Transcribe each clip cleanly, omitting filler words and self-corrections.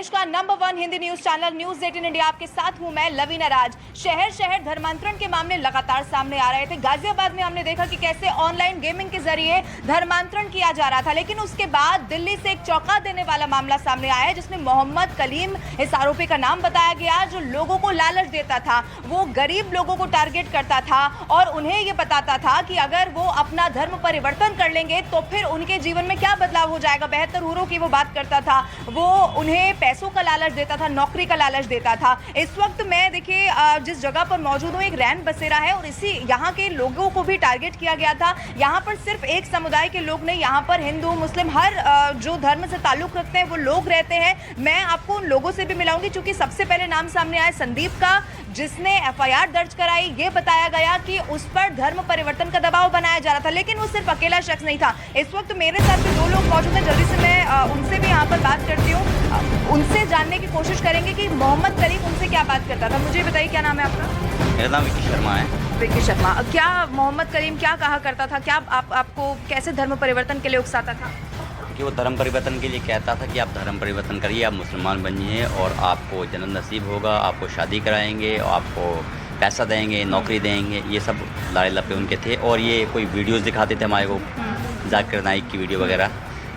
देश का number 1 Hindi news channel news 18 India आपके साथ हूं मैं लवीना राज। शहर शहर धर्मांतरण के मामले लगातार सामने आ रहे थे। गाजियाबाद में हमने देखा कि कैसे ऑनलाइन गेमिंग के जरिए धर्मांतरण किया जा रहा था, लेकिन उसके बाद दिल्ली से एक चौंका देने वाला मामला सामने आया है, जिसमें मोहम्मद कलीम इस आरोपी का नाम बताया गया, जो लोगों को लालच देता था। वो गरीब लोगों को टारगेट करता था और उन्हें ये बताता था कि अगर वो अपना धर्म परिवर्तन कर लेंगे तो फिर उनके जीवन में क्या बदलाव हो जाएगा। बेहतर हूरों की वो बात करता था, वो उन्हें पैसों का लालच देता था, नौकरी का लालच देता था। इस वक्त मैं देखिए जिस जगह पर मौजूद हूँ एक रैन बसेरा है और इसी यहाँ के लोगों को भी टारगेट किया गया था। यहाँ पर सिर्फ एक समुदाय के लोग नहीं, यहाँ पर हिंदू मुस्लिम हर जो धर्म से ताल्लुक रखते हैं वो लोग रहते हैं। मैं आपको उन लोगों से भी मिलाऊंगी, चूंकि सबसे पहले नाम सामने आया संदीप का, जिसने एफआईआर दर्ज कराई। ये बताया गया कि उस पर धर्म परिवर्तन का दबाव बनाया जा रहा था, लेकिन वो सिर्फ अकेला शख्स नहीं था। इस वक्त मेरे साथ भी 2 लोग मौजूद हैं, जल्दी से मैं उनसे भी यहाँ पर बात करती हूँ, उनसे जानने की कोशिश करेंगे कि मोहम्मद कलीम उनसे क्या बात करता था। मुझे बताइए, क्या नाम है आपका? मेरा नाम विक्की शर्मा है। विक्की शर्मा, क्या मोहम्मद कलीम क्या कहा करता था? क्या आपको कैसे धर्म परिवर्तन के लिए उकसाता था? कि वो धर्म परिवर्तन के लिए कहता था कि आप धर्म परिवर्तन करिए, आप मुसलमान बनिए और आपको जन्नत नसीब होगा, आपको शादी कराएंगे और आपको पैसा देंगे, नौकरी देंगे। ये सब लाड़े लपे उनके थे और ये कोई वीडियोस दिखाते थे हमारे को, जाकिर नाइक की वीडियो वगैरह,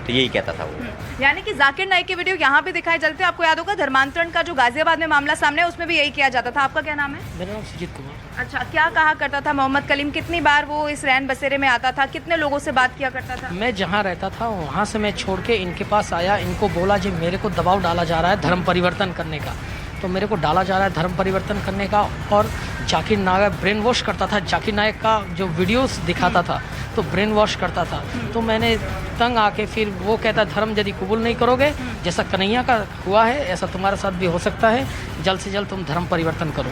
तो यही कहता था वो। यानी कि जाकिर नाइक की वीडियो यहाँ भी दिखाई चलते। आपको याद होगा धर्मांतरण का जो गाजियाबाद में मामला सामने है, उसमें भी यही किया जाता था। आपका क्या नाम है? मेरा नाम सुजीत कुमार। अच्छा, क्या कहा करता था मोहम्मद कलीम? कितनी बार वो इस रैन बसेरे में आता था? कितने लोगों से बात किया करता था? मैं जहाँ रहता था वहाँ से मैं छोड़ के इनके पास आया, इनको बोला जी मेरे को दबाव डाला जा रहा है धर्म परिवर्तन करने का, तो मेरे को डाला जा रहा है धर्म परिवर्तन करने का। और जाकिर नायक ब्रेन वॉश करता था, जाकिर नायक का जो वीडियोस दिखाता था तो ब्रेन वॉश करता था। तो मैंने तंग आके फिर वो कहता धर्म यदि कबूल नहीं करोगे, जैसा कन्हैया का हुआ है ऐसा तुम्हारे साथ भी हो सकता है, जल्द से जल्द तुम धर्म परिवर्तन करो।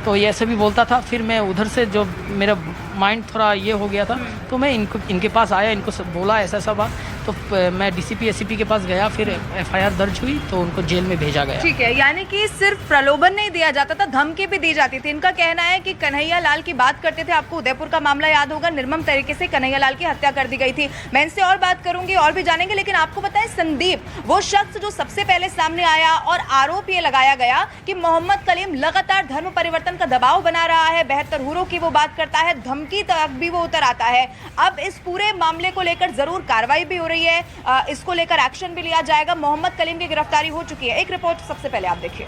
तो ये ऐसे भी बोलता था। फिर मैं उधर से जो मेरा माइंड थोड़ा ये हो गया था, तो मैं इनके पास आया, इनको बोला ऐसा ऐसा बात। तो मैं डीसीपी एसीपी के पास गया, फिर एफआईआर दर्ज हुई तो उनको जेल में भेजा गया। ठीक है, यानी कि सिर्फ प्रलोभन नहीं दिया जाता था, धमकी भी दी जाती थी। इनका कहना है कि कन्हैया लाल की बात करते थे। आपको उदयपुर का मामला याद होगा, निर्मम तरीके से कन्हैया लाल की हत्या कर दी गई थी। मैं इनसे और बात करूंगी और भी जानेंगे, लेकिन आपको बताएं संदीप वो शख्स जो सबसे पहले सामने आया और आरोप ये लगाया गया कि मोहम्मद कलीम लगातार धर्म परिवर्तन का दबाव बना रहा है, बेहतर हूरों की वो बात करता है, धमकी तक भी वो उतर आता है। अब इस पूरे मामले को लेकर जरूर कार्रवाई भी हो रही है, इसको लेकर एक्शन भी लिया जाएगा। मोहम्मद कलीम की गिरफ्तारी हो चुकी है। एक रिपोर्ट सबसे पहले आप देखिए।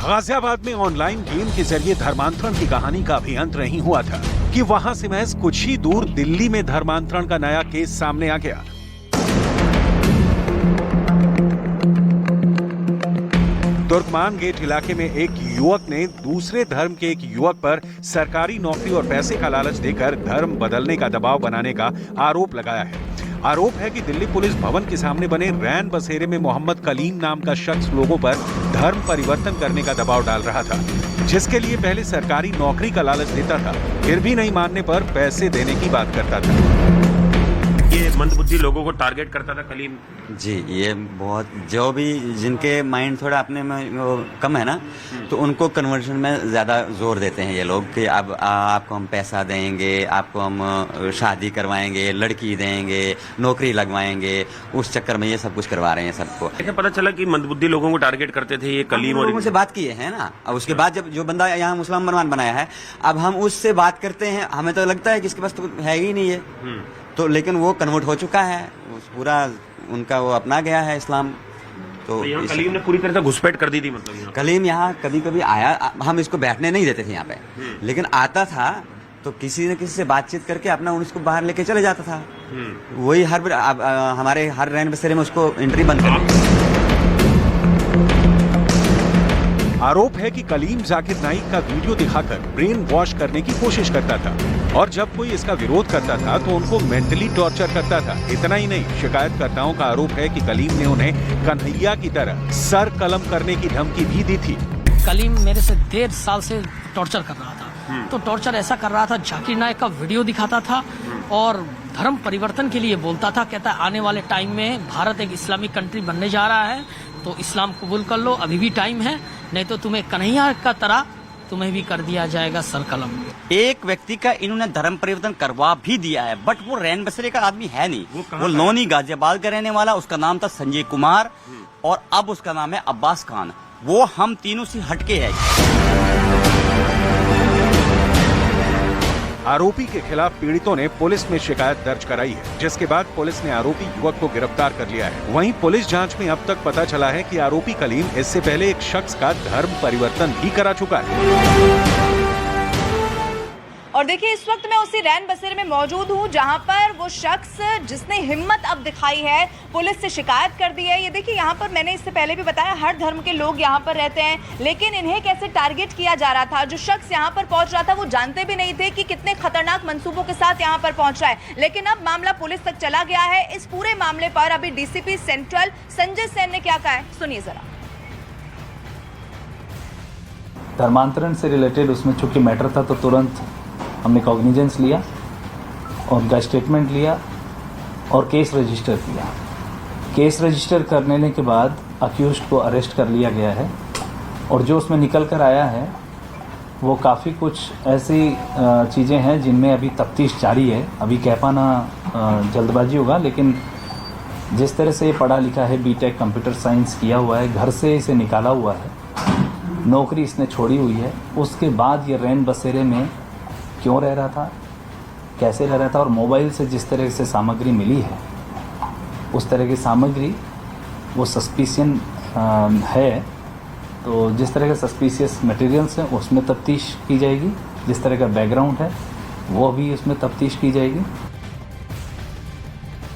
गाजियाबाद में ऑनलाइन गेम के जरिए धर्मांतरण की कहानी का अभी अंत नहीं हुआ था कि वहां से महज कुछ ही दूर दिल्ली में धर्मांतरण का नया केस सामने आ गया। तुर्कमान गेट इलाके में एक युवक ने दूसरे धर्म के एक युवक पर सरकारी नौकरी और पैसे का लालच देकर धर्म बदलने का दबाव बनाने का आरोप लगाया है। आरोप है कि दिल्ली पुलिस भवन के सामने बने रैन बसेरे में मोहम्मद कलीम नाम का शख्स लोगों पर धर्म परिवर्तन करने का दबाव डाल रहा था, जिसके लिए पहले सरकारी नौकरी का लालच देता था, फिर भी नहीं मानने पर पैसे देने की बात करता था। ये मंदबुद्धि लोगों को टारगेट करता था कलीम जी। ये बहुत जो भी जिनके माइंड थोड़ा अपने में वो कम है ना, तो उनको कन्वर्शन में ज़्यादा जोर देते हैं ये लोग कि अब आपको हम पैसा देंगे, आपको हम शादी करवाएंगे, लड़की देंगे, नौकरी लगवाएंगे। उस चक्कर में ये सब कुछ करवा रहे हैं सबको। ऐसे पता चला कि मंदबुद्धि लोगों को टारगेट करते थे ये कलीम। और लोगों से बात किए हैं ना, अब उसके बाद जब जो बंदा यहाँ मुसलमान बनाया है, अब हम उससे बात करते हैं, हमें तो लगता है कि इसके पास तो है ही नहीं है, तो लेकिन वो कन्वर्ट हो चुका है, पूरा उनका वो अपना गया है इस्लाम। तो यहाँ कलीम ने पूरी तरह से घुसपैठ कर दी थी। मतलब यहाँ कलीम यहाँ कभी कभी आया, हम इसको बैठने नहीं देते थे यहाँ पे, लेकिन आता था तो किसी न किसी से बातचीत करके अपना उसको बाहर लेके चले जाता था। वही हमारे हर रैन बसेरे में उसको एंट्री बंद कर दी। आरोप है कि कलीम जाकिर नाइक का वीडियो दिखाकर ब्रेन वॉश करने की कोशिश करता था और जब कोई इसका विरोध करता था तो उनको मेंटली टॉर्चर करता था। इतना ही नहीं, शिकायतकर्ताओं का आरोप है कि कलीम ने उन्हें कन्हैया की तरह सर कलम करने की धमकी भी दी थी। कलीम मेरे से 1.5 साल से टॉर्चर कर रहा था। तो टॉर्चर ऐसा कर रहा था, जाकिर नायक का वीडियो दिखाता था और धर्म परिवर्तन के लिए बोलता था। कहता है आने वाले टाइम में भारत एक इस्लामिक कंट्री बनने जा रहा है, तो इस्लाम कबूल कर लो, अभी भी टाइम है, नहीं तो तुम्हें कन्हैया का तरह तुम्हें भी कर दिया जाएगा सरकलम। एक व्यक्ति का इन्होंने धर्म परिवर्तन करवा भी दिया है, बट वो रैन बसेरे का आदमी है नहीं, वो लोनी गाजियाबाद का रहने वाला, उसका नाम था संजय कुमार और अब उसका नाम है अब्बास खान। वो हम तीनों से हटके है। आरोपी के खिलाफ पीड़ितों ने पुलिस में शिकायत दर्ज कराई है, जिसके बाद पुलिस ने आरोपी युवक को गिरफ्तार कर लिया है। वहीं पुलिस जांच में अब तक पता चला है कि आरोपी कलीम इससे पहले एक शख्स का धर्म परिवर्तन भी करा चुका है। और देखिए इस वक्त मैं उसी रैन बसेरे में मौजूद हूं जहां पर वो शख्स जिसने हिम्मत अब दिखाई है पुलिस से शिकायत कर दी है। ये देखिए यहाँ पर मैंने इससे पहले भी बताया हर धर्म के लोग यहाँ पर रहते हैं, लेकिन इन्हें कैसे टारगेट किया जा रहा था। जो शख्स यहाँ पर पहुंच रहा था वो जानते भी नहीं थे कि कितने खतरनाक मंसूबों के साथ यहाँ पर पहुंच रहा है, लेकिन अब मामला पुलिस तक चला गया है। इस पूरे मामले पर अभी डीसीपी सेंट्रल संजय सेन ने क्या कहा है, सुनिए जरा। धर्मांतरण से रिलेटेड उसमें चूंकि मैटर था तो तुरंत हमने कॉग्निजेंस लिया और उनका स्टेटमेंट लिया और केस रजिस्टर किया। केस रजिस्टर करने के बाद अक्यूज्ड को अरेस्ट कर लिया गया है और जो उसमें निकल कर आया है वो काफ़ी कुछ ऐसी चीज़ें हैं जिनमें अभी तफ्तीश जारी है। अभी कह पाना जल्दबाजी होगा, लेकिन जिस तरह से ये पढ़ा लिखा है, बीटेक कंप्यूटर साइंस किया हुआ है, घर से इसे निकाला हुआ है, नौकरी इसने छोड़ी हुई है, उसके बाद ये रैन बसेरे में क्यों रह रहा था, कैसे रह रहा था और मोबाइल से जिस तरह से सामग्री मिली है उस तरह की सामग्री वो सस्पिशियन है। तो जिस तरह के सस्पिशियस मटेरियल्स हैं उसमें तफ्तीश की जाएगी, जिस तरह का बैकग्राउंड है वो भी उसमें तफ्तीश की जाएगी।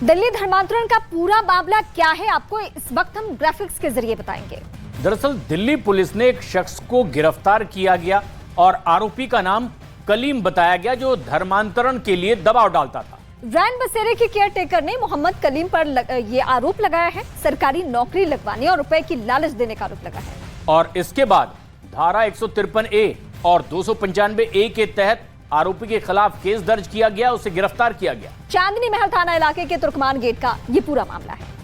दिल्ली धर्मांतरण का पूरा मामला क्या है आपको इस वक्त हम ग्राफिक्स के जरिए बताएंगे। दरअसल दिल्ली पुलिस ने एक शख्स को गिरफ्तार किया गया और आरोपी का नाम कलीम बताया गया, जो धर्मांतरण के लिए दबाव डालता था। रैन बसेरे के केयरटेकर ने मोहम्मद कलीम पर ये आरोप लगाया है, सरकारी नौकरी लगवाने और रुपए की लालच देने का आरोप लगा है। और इसके बाद धारा 153A और 295A के तहत आरोपी के खिलाफ केस दर्ज किया गया, उसे गिरफ्तार किया गया। चांदनी महल थाना इलाके के तुर्कमान गेट का ये पूरा मामला है।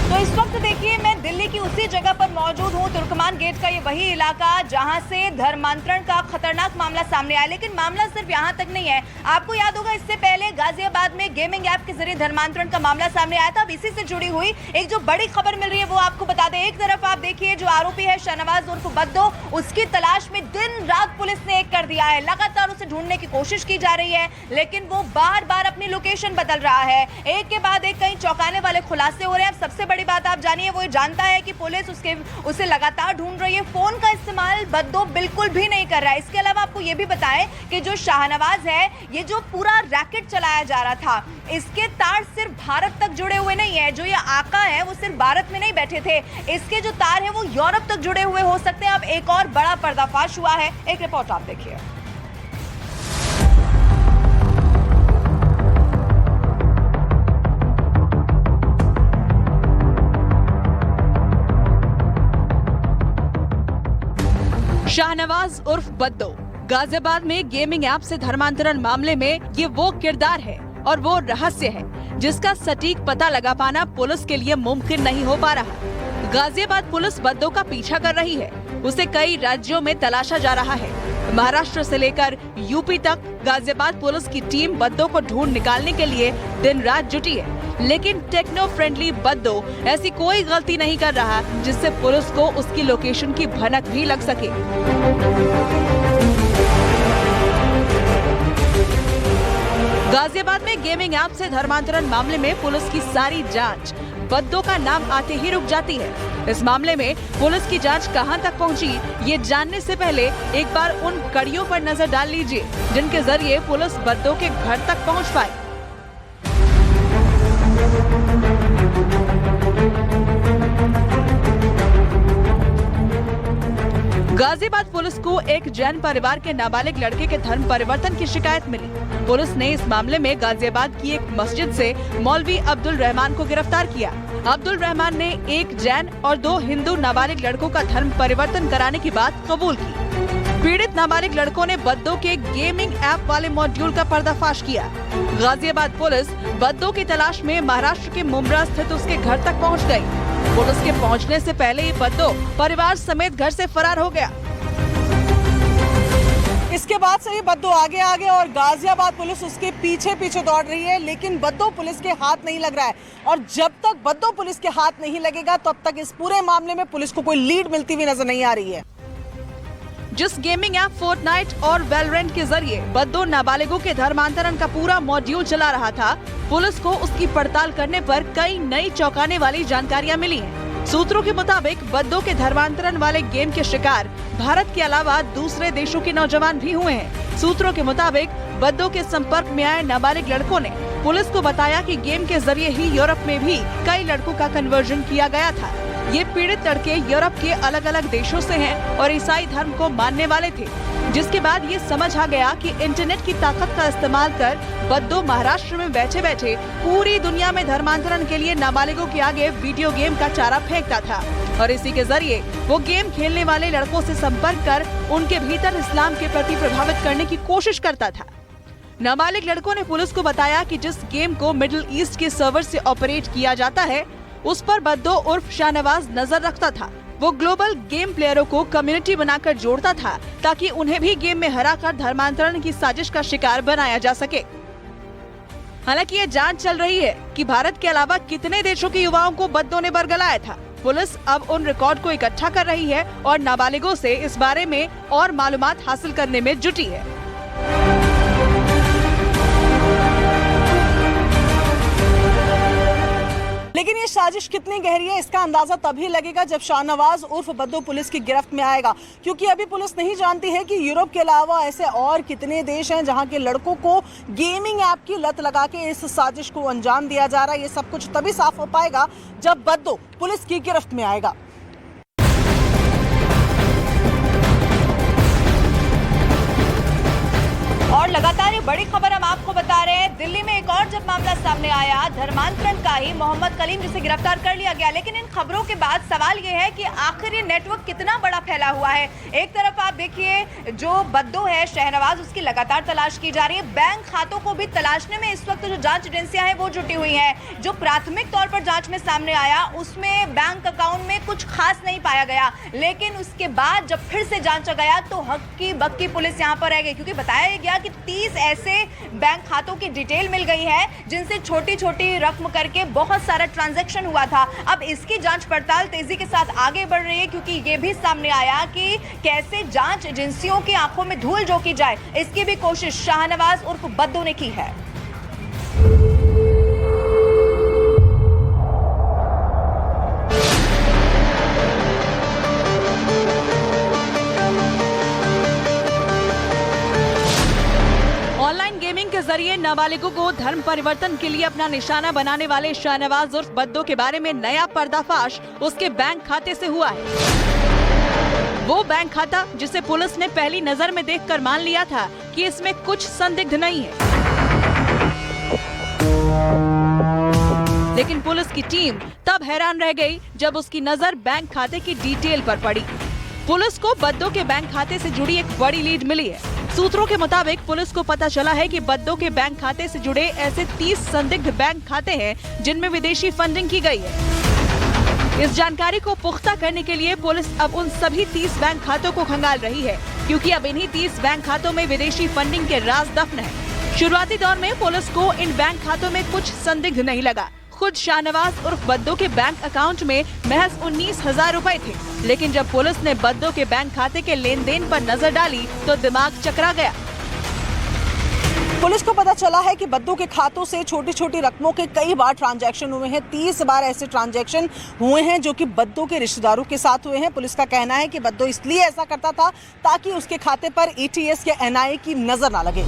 तो इस वक्त देखिए मैं दिल्ली की उसी जगह पर मौजूद हूं। तुर्कमान गेट का ये वही इलाका जहां से धर्मांतरण का खतरनाक मामला सामने आया, लेकिन मामला सिर्फ यहां तक नहीं है। आपको याद होगा इससे पहले गाजियाबाद में गेमिंग ऐप के जरिए धर्मांतरण का मामला सामने आया था। अब इसी से जुड़ी हुई एक जो बड़ी खबर मिल रही है वो आपको बता दें। एक तरफ आप देखिए जो आरोपी है शाहनवाज उर्फ बद्दो, उसकी तलाश में दिन रात पुलिस ने एक कर दिया है। लगातार उसे ढूंढने की कोशिश की जा रही है, लेकिन वो बार बार अपनी लोकेशन बदल रहा है। एक के बाद एक कई चौंकाने वाले खुलासे हो रहे हैं। अब सबसे बड़ी बात आप जानिए, वो जानता है कि पुलिस उसे लगातार ढूंढ रही है। फोन का इस्तेमाल बद्दो बिल्कुल भी नहीं कर रहा है। इसके अलावा आपको ये भी बताएं कि जो शाहनवाज है, ये जो पूरा रैकेट चलाया जा रहा था, इसके तार सिर्फ भारत तक जुड़े हुए नहीं है। जो ये आका है वो सिर्फ भारत में नहीं बैठे थे, इसके जो तार है वो यूरोप तक जुड़े हुए हो सकते हैं। अब एक और बड़ा पर्दाफाश हुआ है, एक रिपोर्ट आप देखिए। शाहनवाज उर्फ बद्दो गाजियाबाद में गेमिंग ऐप से धर्मांतरण मामले में ये वो किरदार है और वो रहस्य है जिसका सटीक पता लगा पाना पुलिस के लिए मुमकिन नहीं हो पा रहा। गाजियाबाद पुलिस बद्दो का पीछा कर रही है, उसे कई राज्यों में तलाशा जा रहा है। महाराष्ट्र से लेकर यूपी तक गाजियाबाद पुलिस की टीम बद्दो को ढूंढ निकालने के लिए दिन रात जुटी है, लेकिन टेक्नो फ्रेंडली बद्दो ऐसी कोई गलती नहीं कर रहा जिससे पुलिस को उसकी लोकेशन की भनक भी लग सके। गाजियाबाद में गेमिंग ऐप से धर्मांतरण मामले में पुलिस की सारी जांच बद्दो का नाम आते ही रुक जाती है। इस मामले में पुलिस की जांच कहां तक पहुंची, ये जानने से पहले एक बार उन कड़ियों पर नजर डाल लीजिए जिनके जरिए पुलिस बद्दो के घर तक पहुंच पाई। गाजियाबाद पुलिस को एक जैन परिवार के नाबालिग लड़के के धर्म परिवर्तन की शिकायत मिली। पुलिस ने इस मामले में गाजियाबाद की एक मस्जिद से मौलवी अब्दुल रहमान को गिरफ्तार किया। अब्दुल रहमान ने एक जैन और 2 हिंदू नाबालिग लड़कों का धर्म परिवर्तन कराने की बात कबूल की। पीड़ित नाबालिग लड़कों ने बद्दो के गेमिंग ऐप वाले मॉड्यूल का पर्दाफाश किया। गाजियाबाद पुलिस बद्दो की तलाश में महाराष्ट्र के मुंब्रा स्थित उसके घर तक पहुंच गई। पुलिस के पहुंचने से पहले ही बद्दो परिवार समेत घर से फरार हो गया। इसके बाद से ही बद्दो आगे और गाजियाबाद पुलिस उसके पीछे दौड़ रही है, लेकिन बद्दो पुलिस के हाथ नहीं लग रहा है। और जब तक बद्दो पुलिस के हाथ नहीं लगेगा तब तक इस पूरे मामले में पुलिस को कोई लीड मिलती हुई नजर नहीं आ रही है। जिस गेमिंग ऐप फोर्टनाइट और वेलोरेंट के जरिए बद्दो नाबालिगों के धर्मांतरण का पूरा मॉड्यूल चला रहा था, पुलिस को उसकी पड़ताल करने पर कई नई चौंकाने वाली जानकारियां मिली हैं। सूत्रों के मुताबिक बद्दो के धर्मांतरण वाले गेम के शिकार भारत के अलावा दूसरे देशों के नौजवान भी हुए हैं। सूत्रों के मुताबिक बद्दो के संपर्क में आए नाबालिग लड़कों ने पुलिस को बताया कि गेम के जरिए ही यूरोप में भी कई लड़कों का कन्वर्जन किया गया था। ये पीड़ित लड़के यूरोप के अलग अलग देशों से हैं और ईसाई धर्म को मानने वाले थे, जिसके बाद ये समझ आ गया कि इंटरनेट की ताकत का इस्तेमाल कर बद्दो महाराष्ट्र में बैठे बैठे पूरी दुनिया में धर्मांतरण के लिए नाबालिगों के आगे वीडियो गेम का चारा फेंकता था और इसी के जरिए वो गेम खेलने वाले लड़कों से संपर्क कर उनके भीतर इस्लाम के प्रति प्रभावित करने की कोशिश करता था। नाबालिग लड़कों ने पुलिस को बताया कि जिस गेम को मिडिल ईस्ट के सर्वर से ऑपरेट किया जाता है, उस पर बद्दो उर्फ शाहनवाज नजर रखता था। वो ग्लोबल गेम प्लेयरों को कम्युनिटी बनाकर जोड़ता था ताकि उन्हें भी गेम में हराकर धर्मांतरण की साजिश का शिकार बनाया जा सके। हालांकि ये जांच चल रही है कि भारत के अलावा कितने देशों के युवाओं को बद्दो ने बरगलाया था। पुलिस अब उन रिकॉर्ड को इकट्ठा कर रही है और नाबालिगों से इस बारे में और मालूमात हासिल करने में जुटी है। लेकिन ये साजिश कितनी गहरी है इसका अंदाजा तभी लगेगा जब शाहनवाज उर्फ बद्दो पुलिस की गिरफ्त में आएगा, क्योंकि अभी पुलिस नहीं जानती है कि यूरोप के अलावा ऐसे और कितने देश हैं जहां के लड़कों को गेमिंग ऐप की लत लगा के इस साजिश को अंजाम दिया जा रहा है। ये सब कुछ तभी साफ हो पाएगा जब बद्दो पुलिस की गिरफ्त में आएगा। और लगातार ये बड़ी खबर हम आपको बता रहे हैं। दिल्ली में एक और जब मामला सामने आया धर्मांतरण का ही, मोहम्मद कलीम जिसे गिरफ्तार कर लिया गया। लेकिन इन खबरों के बाद सवाल ये है कि आखिर ये नेटवर्क कितना बड़ा फैला हुआ है। एक तरफ आप देखिए जो बद्दो है शाहनवाज, उसकी लगातार तलाश की जा रही है। बैंक खातों को भी तलाशने में इस वक्त जो जांच एजेंसियां हैं वो जुटी हुई हैं। जो प्राथमिक तौर पर जांच में सामने आया उसमें बैंक अकाउंट में कुछ खास नहीं पाया गया, लेकिन उसके बाद जब फिर से जांचा गया तो हक्की बक्की पुलिस यहाँ पर रह गई, क्योंकि बताया गया कि 30 ऐसे बैंक खातों की डिटेल मिल गई है जिनसे छोटी छोटी रकम करके बहुत सारा ट्रांजैक्शन हुआ था। अब इसकी जांच पड़ताल तेजी के साथ आगे बढ़ रही है, क्योंकि ये भी सामने आया कि कैसे जांच एजेंसियों की आंखों में धूल झोंकी जाए, इसकी भी कोशिश शाहनवाज उर्फ बद्दो ने की है। ऑनलाइन गेमिंग के जरिए नाबालिगों को धर्म परिवर्तन के लिए अपना निशाना बनाने वाले शाहनवाज उर्फ बद्दो के बारे में नया पर्दाफाश उसके बैंक खाते से हुआ है। वो बैंक खाता जिसे पुलिस ने पहली नजर में देखकर मान लिया था कि इसमें कुछ संदिग्ध नहीं है, लेकिन पुलिस की टीम तब हैरान रह गई जब उसकी नजर बैंक खाते की डिटेल पर पड़ी। पुलिस को बद्दो के बैंक खाते से जुड़ी एक बड़ी लीड मिली है। सूत्रों के मुताबिक पुलिस को पता चला है कि बद्दो के बैंक खाते से जुड़े ऐसे 30 संदिग्ध बैंक खाते हैं जिनमें विदेशी फंडिंग की गई है। इस जानकारी को पुख्ता करने के लिए पुलिस अब उन सभी 30 बैंक खातों को खंगाल रही है, क्योंकि अब इन्हीं 30 बैंक खातों में विदेशी फंडिंग के राज दफन है। शुरुआती दौर में पुलिस को इन बैंक खातों में कुछ संदिग्ध नहीं लगा। खुद शाहनवाज उर्फ बद्दो के बैंक अकाउंट में महज 19,000 रुपए थे, लेकिन जब पुलिस ने बद्दो के बैंक खाते के लेन देन पर नजर डाली तो दिमाग चकरा गया। पुलिस को पता चला है कि बद्दो के खातों से छोटी छोटी रकमों के कई बार ट्रांजैक्शन हुए हैं। 30 बार ऐसे ट्रांजैक्शन हुए हैं जो कि बद्दो के रिश्तेदारों के साथ हुए हैं। पुलिस का कहना है कि बद्दो इसलिए ऐसा करता था ताकि उसके खाते पर ATS या NIA की नजर ना लगे।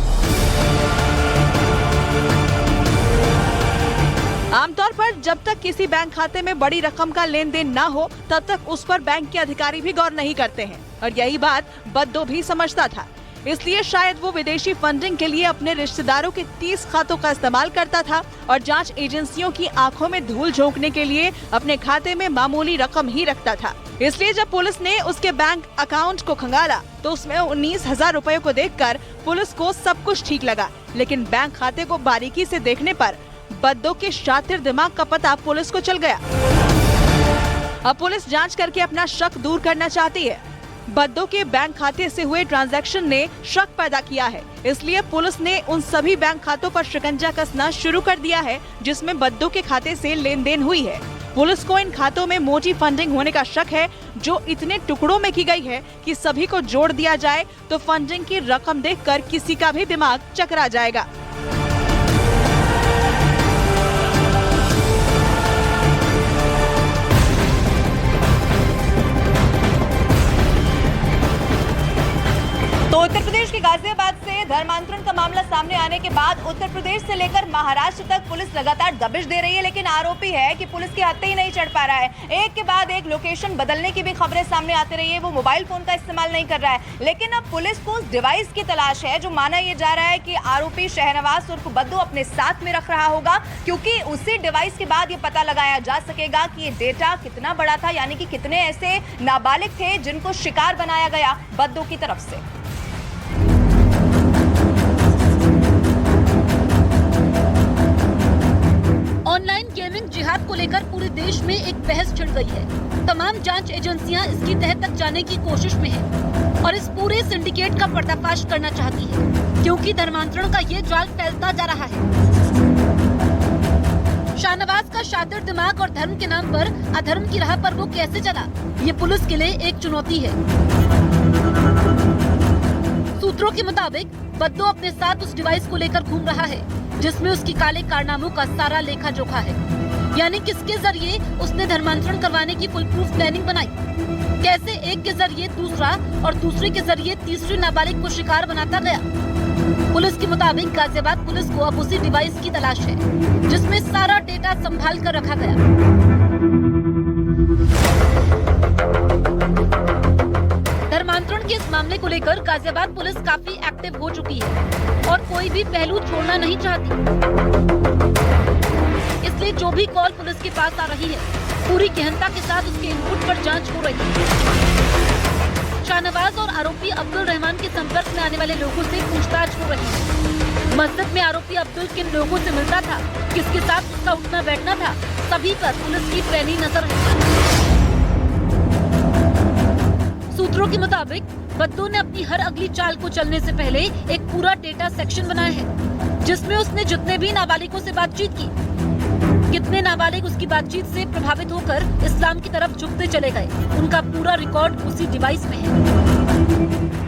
आमतौर पर जब तक किसी बैंक खाते में बड़ी रकम का लेन देन ना हो तब तक उस पर बैंक के अधिकारी भी गौर नहीं करते हैं, और यही बात बद्दो भी समझता था। इसलिए शायद वो विदेशी फंडिंग के लिए अपने रिश्तेदारों के 30 खातों का इस्तेमाल करता था और जांच एजेंसियों की आंखों में धूल झोंकने के लिए अपने खाते में मामूली रकम ही रखता था। इसलिए जब पुलिस ने उसके बैंक अकाउंट को खंगाला तो उसमें 19,000 रुपए को देखकर पुलिस को सब कुछ ठीक लगा, लेकिन बैंक खाते को बारीकी से देखने पर बद्दो के शातिर दिमाग का पता पुलिस को चल गया। अब पुलिस जांच करके अपना शक दूर करना चाहती है। बद्दो के बैंक खाते से हुए ट्रांजैक्शन ने शक पैदा किया है, इसलिए पुलिस ने उन सभी बैंक खातों पर शिकंजा कसना शुरू कर दिया है जिसमें बद्दो के खाते से लेन देन हुई है। पुलिस को इन खातों में मोटी फंडिंग होने का शक है, जो इतने टुकड़ों में की गई है कि सभी को जोड़ दिया जाए तो फंडिंग की रकम देखकर किसी का भी दिमाग चकरा जाएगा। तो उत्तर प्रदेश के गाजियाबाद से धर्मांतरण का मामला सामने आने के बाद उत्तर प्रदेश से लेकर महाराष्ट्र तक पुलिस लगातार दबिश दे रही है, लेकिन आरोपी है कि पुलिस के हत्थे ही नहीं चढ़ पा रहा है। एक के बाद एक लोकेशन बदलने की भी खबरें सामने आती रही है, वो मोबाइल फोन का इस्तेमाल नहीं कर रहा है, लेकिन अब पुलिस को उस डिवाइस की तलाश है जो माना यह जा रहा है कि आरोपी शहनवाज उर्फ बद्दू अपने साथ में रख रहा होगा, क्योंकि उसी डिवाइस के बाद ये पता लगाया जा सकेगा कि ये डेटा कितना बड़ा था, यानी कि कितने ऐसे नाबालिग थे जिनको शिकार बनाया गया बद्दू की तरफ से। ऑनलाइन गेमिंग जिहाद को लेकर पूरे देश में एक बहस छिड़ गई है। तमाम जांच एजेंसियां इसकी तह तक जाने की कोशिश में हैं और इस पूरे सिंडिकेट का पर्दाफाश करना चाहती है, क्योंकि धर्मांतरण का ये जाल फैलता जा रहा है। शाहनवाज का शातिर दिमाग और धर्म के नाम पर अधर्म की राह पर वो कैसे चला, ये पुलिस के लिए एक चुनौती है। सूत्रों के मुताबिक बद्दू अपने साथ उस डिवाइस को लेकर घूम रहा है जिसमें उसकी काले कारनामों का सारा लेखा जोखा है, यानी किसके जरिए उसने धर्मांतरण करवाने की फुल प्रूफ प्लानिंग बनाई, कैसे एक के जरिए दूसरा और दूसरे के जरिए तीसरे नाबालिग को शिकार बनाता गया। पुलिस के मुताबिक गाजियाबाद पुलिस को अब उसी डिवाइस की तलाश है जिसमें सारा डेटा संभाल कर रखा गया। धर्मांतरण के इस मामले को लेकर गाजियाबाद पुलिस काफी एक्टिव हो चुकी है और कोई भी पहलू छोड़ना नहीं चाहती, इसलिए जो भी कॉल पुलिस के पास आ रही है पूरी गहनता के साथ उसके इनपुट पर जांच हो रही है। शाहनवाज और आरोपी अब्दुल रहमान के संपर्क में आने वाले लोगों से पूछताछ हो रही है। मस्जिद में आरोपी अब्दुल किन लोगों से मिलता था, किसके साथ उसका उठना बैठना था, सभी पर पुलिस की पैनी नजर है। सूत्रों के मुताबिक बद्दू ने अपनी हर अगली चाल को चलने से पहले एक पूरा डेटा सेक्शन बनाया है जिसमें उसने जितने भी नाबालिगों से बातचीत की, कितने नाबालिग उसकी बातचीत से प्रभावित होकर इस्लाम की तरफ झुकते चले गए, उनका पूरा रिकॉर्ड उसी डिवाइस में है।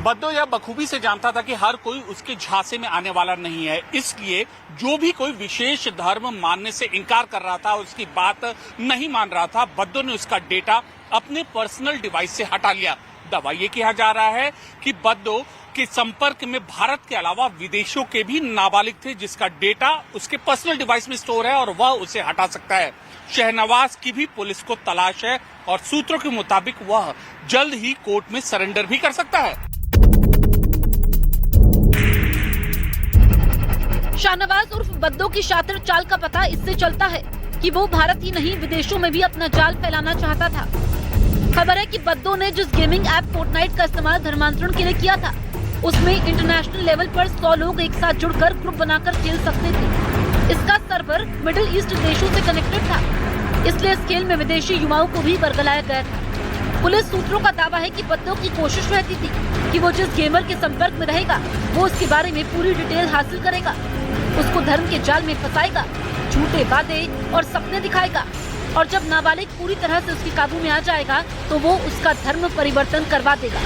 बद्दू यह बखूबी से जानता था कि हर कोई उसके झांसे में आने वाला नहीं है, इसलिए जो भी कोई विशेष धर्म मानने से इनकार कर रहा था, उसकी बात नहीं मान रहा था, बद्दू ने उसका डेटा अपने पर्सनल डिवाइस से हटा लिया। दावा ये किया जा रहा है कि बद्दू के संपर्क में भारत के अलावा विदेशों के भी नाबालिग थे जिसका डेटा उसके पर्सनल डिवाइस में स्टोर है और वह उसे हटा सकता है। शहनवाज की भी पुलिस को तलाश है और सूत्रों के मुताबिक वह जल्द ही कोर्ट में सरेंडर भी कर सकता है। शाहनवाज उर्फ बद्दू की शातिर चाल का पता इससे चलता है कि वो भारत ही नहीं विदेशों में भी अपना जाल फैलाना चाहता था। खबर है कि बद्दू ने जिस गेमिंग ऐप फोर्टनाइट का इस्तेमाल धर्मांतरण के लिए किया था, उसमें इंटरनेशनल लेवल पर 100 लोग एक साथ जुड़कर ग्रुप बनाकर खेल सकते थे। इसका सर्वर मिडिल ईस्ट देशों से कनेक्टेड था, इसलिए इस खेल में विदेशी युवाओं को भी बरगलाया गया था। पुलिस सूत्रों का दावा है कि बद्दू की कोशिश रहती थी कि वो जिस गेमर के संपर्क में रहेगा वो उसके बारे में पूरी डिटेल हासिल करेगा, उसको धर्म के जाल में फंसाएगा, झूठे वादे और सपने दिखाएगा, और जब नाबालिग पूरी तरह से उसके काबू में आ जाएगा तो वो उसका धर्म परिवर्तन करवा देगा।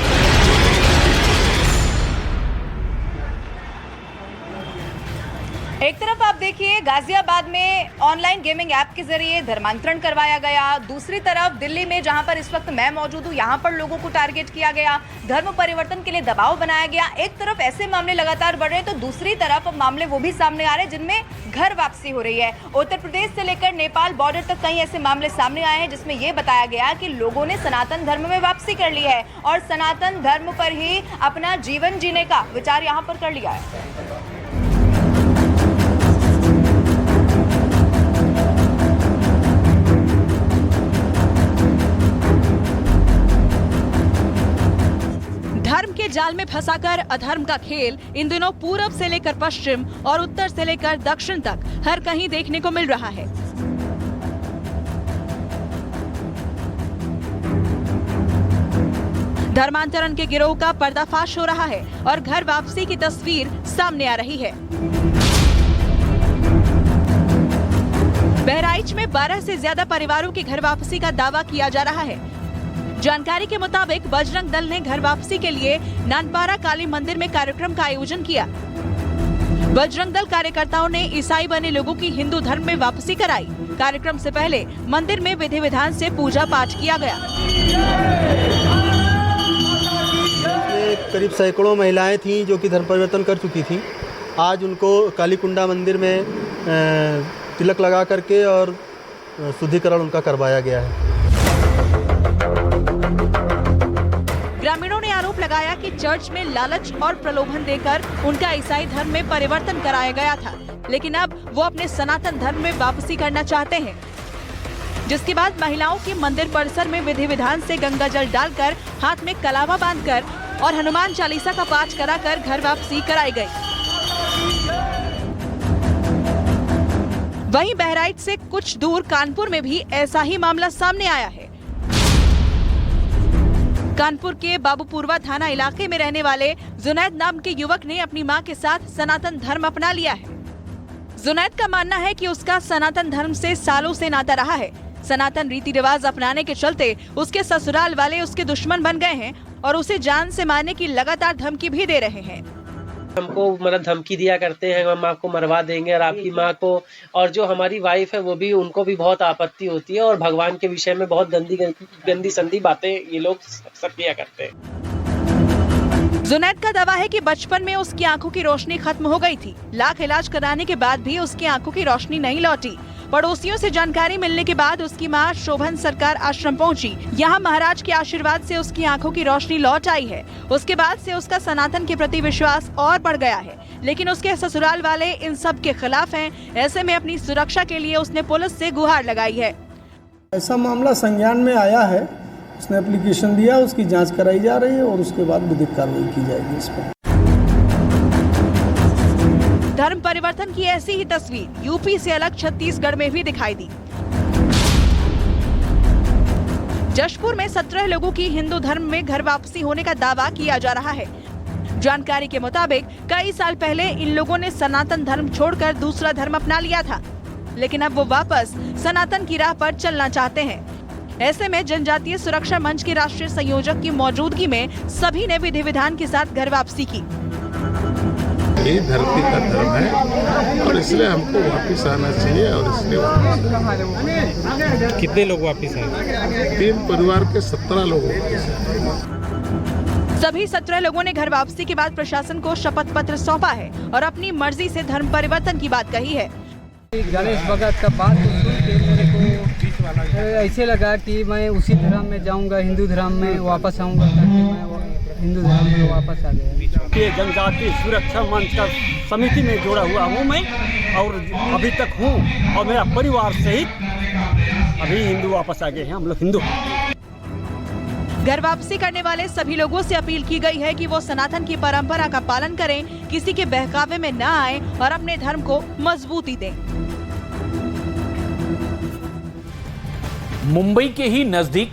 एक तरफ आप देखिए गाजियाबाद में ऑनलाइन गेमिंग ऐप के जरिए धर्मांतरण करवाया गया, दूसरी तरफ दिल्ली में जहां पर इस वक्त मैं मौजूद हूं यहां पर लोगों को टारगेट किया गया, धर्म परिवर्तन के लिए दबाव बनाया गया। एक तरफ ऐसे मामले लगातार बढ़ रहे हैं तो दूसरी तरफ मामले वो भी सामने आ रहे हैं जिनमें घर वापसी हो रही है। उत्तर प्रदेश से लेकर नेपाल बॉर्डर तक कई ऐसे मामले सामने आए हैं जिसमें यह बताया गया कि लोगों ने सनातन धर्म में वापसी कर ली है और सनातन धर्म पर ही अपना जीवन जीने का विचार यहां पर कर लिया है। धर्म के जाल में फंसाकर अधर्म का खेल इन दिनों पूरब से लेकर पश्चिम और उत्तर से लेकर दक्षिण तक हर कहीं देखने को मिल रहा है। धर्मांतरण के गिरोह का पर्दाफाश हो रहा है और घर वापसी की तस्वीर सामने आ रही है। बहराइच में 12 से ज्यादा परिवारों की घर वापसी का दावा किया जा रहा है। जानकारी के मुताबिक बजरंग दल ने घर वापसी के लिए नानपारा काली मंदिर में कार्यक्रम का आयोजन किया। बजरंग दल कार्यकर्ताओं ने ईसाई बने लोगों की हिंदू धर्म में वापसी कराई। कार्यक्रम से पहले मंदिर में विधि विधान से पूजा पाठ किया गया। करीब सैकड़ों महिलाएं थीं जो कि धर्म परिवर्तन कर चुकी थीं। आज उनको कालीकुंडा मंदिर में तिलक लगा करके और शुद्धिकरण उनका करवाया गया है। ग्रामीणों ने आरोप लगाया कि चर्च में लालच और प्रलोभन देकर उनका ईसाई धर्म में परिवर्तन कराया गया था, लेकिन अब वो अपने सनातन धर्म में वापसी करना चाहते हैं। जिसके बाद महिलाओं के मंदिर परिसर में विधि विधान से गंगा जल डालकर हाथ में कलावा बांधकर और हनुमान चालीसा का पाठ कराकर घर वापसी कराई गई। वहीं बहराइच से कुछ दूर कानपुर में भी ऐसा ही मामला सामने आया है। कानपुर के बाबूपुरवा थाना इलाके में रहने वाले जुनैद नाम के युवक ने अपनी मां के साथ सनातन धर्म अपना लिया है। जुनैद का मानना है कि उसका सनातन धर्म से सालों से नाता रहा है। सनातन रीति रिवाज अपनाने के चलते उसके ससुराल वाले उसके दुश्मन बन गए हैं और उसे जान से मारने की लगातार धमकी भी दे रहे हैं। हमको मतलब धमकी दिया करते हैं, हम आपको मरवा देंगे और आपकी माँ को, और जो हमारी वाइफ है वो भी, उनको भी बहुत आपत्ति होती है और भगवान के विषय में बहुत गंदी संदी बातें ये लोग सब किया करते हैं। जुनैद का दावा है कि बचपन में उसकी आंखों की रोशनी खत्म हो गई थी। लाख इलाज कराने के बाद भी उसकी आंखों की रोशनी नहीं लौटी। पड़ोसियों से जानकारी मिलने के बाद उसकी मां शोभन सरकार आश्रम पहुंची। यहां महाराज के आशीर्वाद से उसकी आंखों की रोशनी लौट आई है। उसके बाद से उसका सनातन के प्रति विश्वास और बढ़ गया है, लेकिन उसके ससुराल वाले इन सब के खिलाफ हैं। ऐसे में अपनी सुरक्षा के लिए उसने पुलिस से गुहार लगाई है। ऐसा मामला संज्ञान में आया है, उसने एप्लीकेशन दिया, उसकी जाँच कराई जा रही है और उसके बाद विधिक कार्रवाई की जाएगी इस पर। धर्म परिवर्तन की ऐसी ही तस्वीर यूपी से अलग छत्तीसगढ़ में भी दिखाई दी। जशपुर में 17 लोगों की हिंदू धर्म में घर वापसी होने का दावा किया जा रहा है। जानकारी के मुताबिक कई साल पहले इन लोगों ने सनातन धर्म छोड़कर दूसरा धर्म अपना लिया था, लेकिन अब वो वापस सनातन की राह पर चलना चाहते हैं। ऐसे में जनजातीय सुरक्षा मंच के राष्ट्रीय संयोजक की मौजूदगी में सभी ने विधि विधान के साथ घर वापसी की। ये धरती का धर्म है और इसलिए हमको वापस आना चाहिए और इसलिए कितने लोग वापस आए? 3 परिवार के 17 लोग वापस आए। सभी 17 लोगों ने घर वापसी के बाद प्रशासन को शपथ पत्र सौंपा है और अपनी मर्जी से धर्म परिवर्तन की बात कही है। गणेश भगत का बात सुन के मेरे को ऐसे लगा कि मैं उसी धर्म में जाऊंगा, हिंदू धर्म में वापस आऊंगा, ताकि मैं हिंदू धर्म में वापस आ गया। जनजातीय सुरक्षा मंच का समिति में जुड़ा हुआ हूँ मैं और अभी तक हूँ और मेरा परिवार सहित अभी हिंदू वापस आ गए हैं। हम लोग हिंदू। घर वापसी करने वाले सभी लोगों से अपील की गई है कि वो सनातन की परंपरा का पालन करें, किसी के बहकावे में न आए और अपने धर्म को मजबूती दें। मुंबई के ही नजदीक